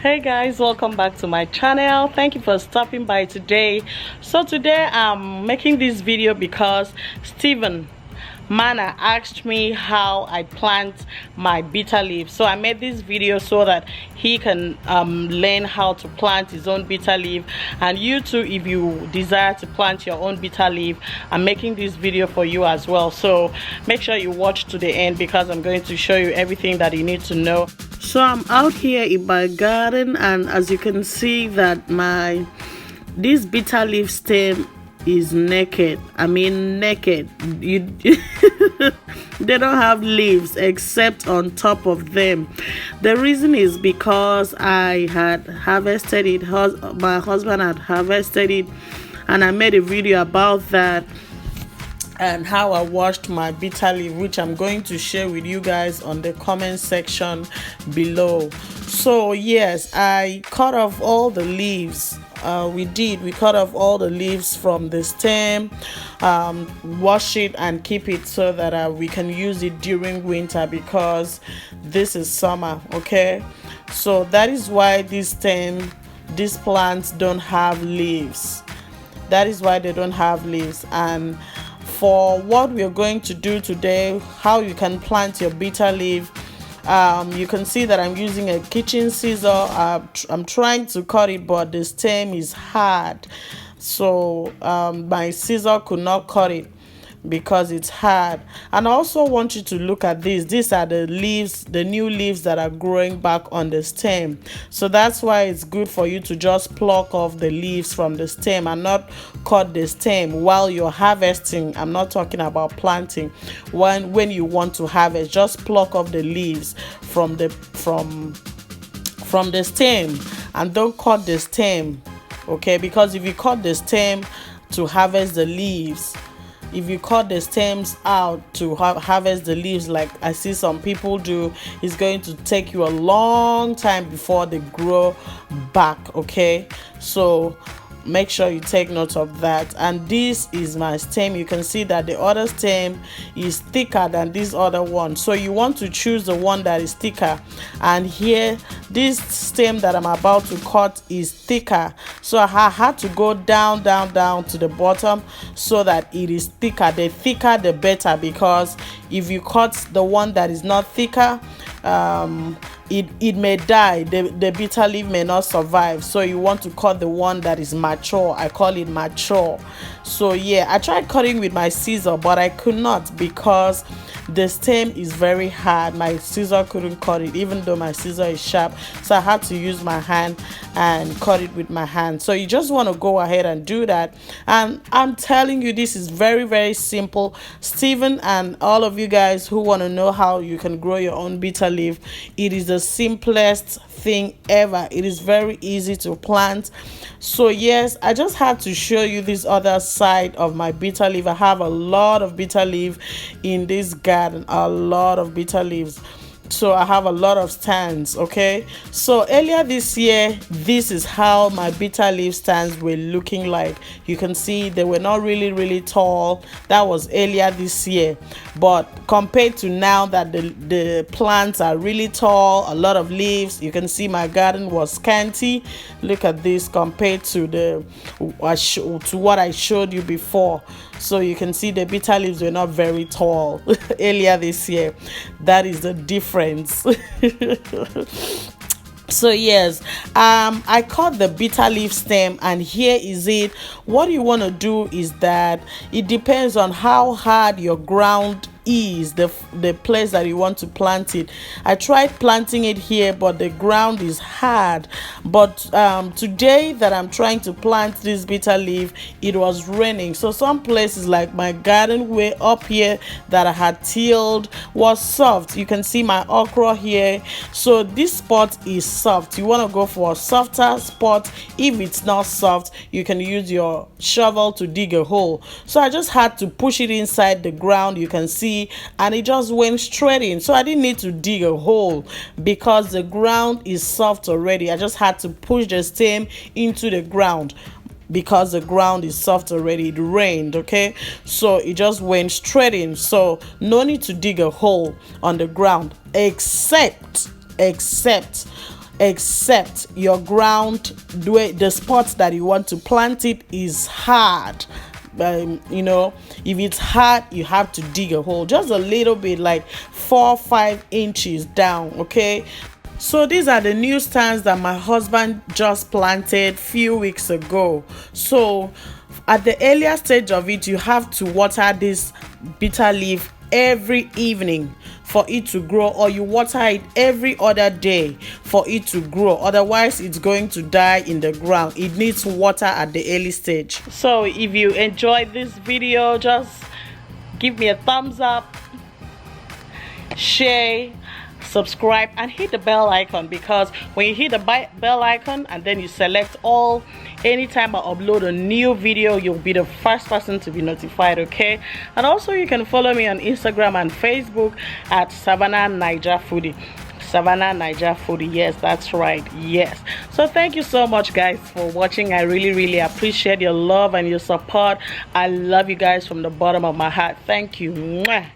Hey guys, welcome back to my channel. Thank you for stopping by today. So today I'm making this video because Steven Mana asked me how I plant my bitter leaf. So I made this video so that he can learn how to plant his own bitter leaf, and you too, if you desire to plant your own bitter leaf, I'm making this video for you as well. So make sure you watch to the end because I'm going to show you everything that you need to know. So I'm out here in my garden, and as you can see that this bitter leaf stem is naked. I mean naked. They don't have leaves except on top of them. The reason is because I had harvested it. My husband had harvested it, and I made a video about that and how I washed my bitter leaf, which I'm going to share with you guys on the comment section below. So yes, I cut off all the leaves. We cut off all the leaves from the stem, wash it and keep it so that we can use it during winter, because this is summer. Okay, so that is why these plants don't have leaves. That is why they don't have leaves. And for what we are going to do today, how you can plant your bitter leaf, you can see that I'm using a kitchen scissor. I'm trying to cut it, but the stem is hard, so my scissor could not cut it because it's hard. And I also want you to look at this. These are the leaves, the new leaves that are growing back on the stem. So that's why it's good for you to just pluck off the leaves from the stem and not cut the stem while you're harvesting. I'm not talking about planting. When you want to harvest, just pluck off the leaves from the stem, and don't cut the stem. Okay, because if you cut the stem to harvest the leaves, if you cut the stems out to harvest the leaves, like I see some people do, it's going to take you a long time before they grow back. Okay, so make sure you take note of that. And this is my stem. You can see that the other stem is thicker than this other one, so you want to choose the one that is thicker. And here, this stem that I'm about to cut is thicker, so I had to go down to the bottom so that it is thicker. The thicker the better, because if you cut the one that is not thicker, it may die. The bitter leaf may not survive. So you want to cut the one that is mature. I call it mature. So yeah, I tried cutting with my scissor, but I could not because the stem is very hard. My scissor couldn't cut it, even though my scissor is sharp. So I had to use my hand and cut it with my hand. So you just want to go ahead and do that. And I'm telling you, this is very, very simple. Steven and all of you guys who want to know how you can grow your own bitter leaf, it is the simplest thing ever. It is very easy to plant. So yes, I just had to show you this other side of my bitter leaf. I have a lot of bitter leaf in this garden, a lot of bitter leaves. So I have a lot of stands. Okay, so earlier this year, this is how my bitter leaf stands were looking like. You can see they were not really tall. That was earlier this year, but compared to now that the plants are really tall, a lot of leaves, you can see my garden was scanty. Look at this compared to what I showed you before. So you can see the bitter leaves were not very tall earlier this year. That is the difference. So yes, I cut the bitter leaf stem, and here is it. What you want to do is that it depends on how hard your ground is, the place that you want to plant it. I tried planting it here, but the ground is hard. But today that I'm trying to plant this bitter leaf, it was raining, so some places like my garden way up here that I had tilled was soft. You can see my okra here. So this spot is soft. You want to go for a softer spot. If it's not soft, you can use your shovel to dig a hole. So I just had to push it inside the ground. You can see, and it just went straight in. So I didn't need to dig a hole because the ground is soft already. I just had to push the stem into the ground because the ground is soft already. It rained. Okay, so it just went straight in. So no need to dig a hole on the ground, except except your ground, the spot that you want to plant it is hard. You know, if it's hard, you have to dig a hole just a little bit, like 4-5 inches down. Okay, so these are the new stands that my husband just planted few weeks ago. So at the earlier stage of it, you have to water this bitter leaf every evening for it to grow, or you water it every other day for it to grow. Otherwise, it's going to die in the ground. It needs water at the early stage. So if you enjoyed this video, just give me a thumbs up, share, subscribe, and hit the bell icon, because when you hit the bell icon and then you select all, anytime I upload a new video, you'll be the first person to be notified. Okay, and also you can follow me on Instagram and Facebook at Savannah Naija Foodie. Savannah Naija Foodie, yes, that's right, yes. So thank you so much, guys, for watching. I really appreciate your love and your support. I love you guys from the bottom of my heart. Thank you. Mwah.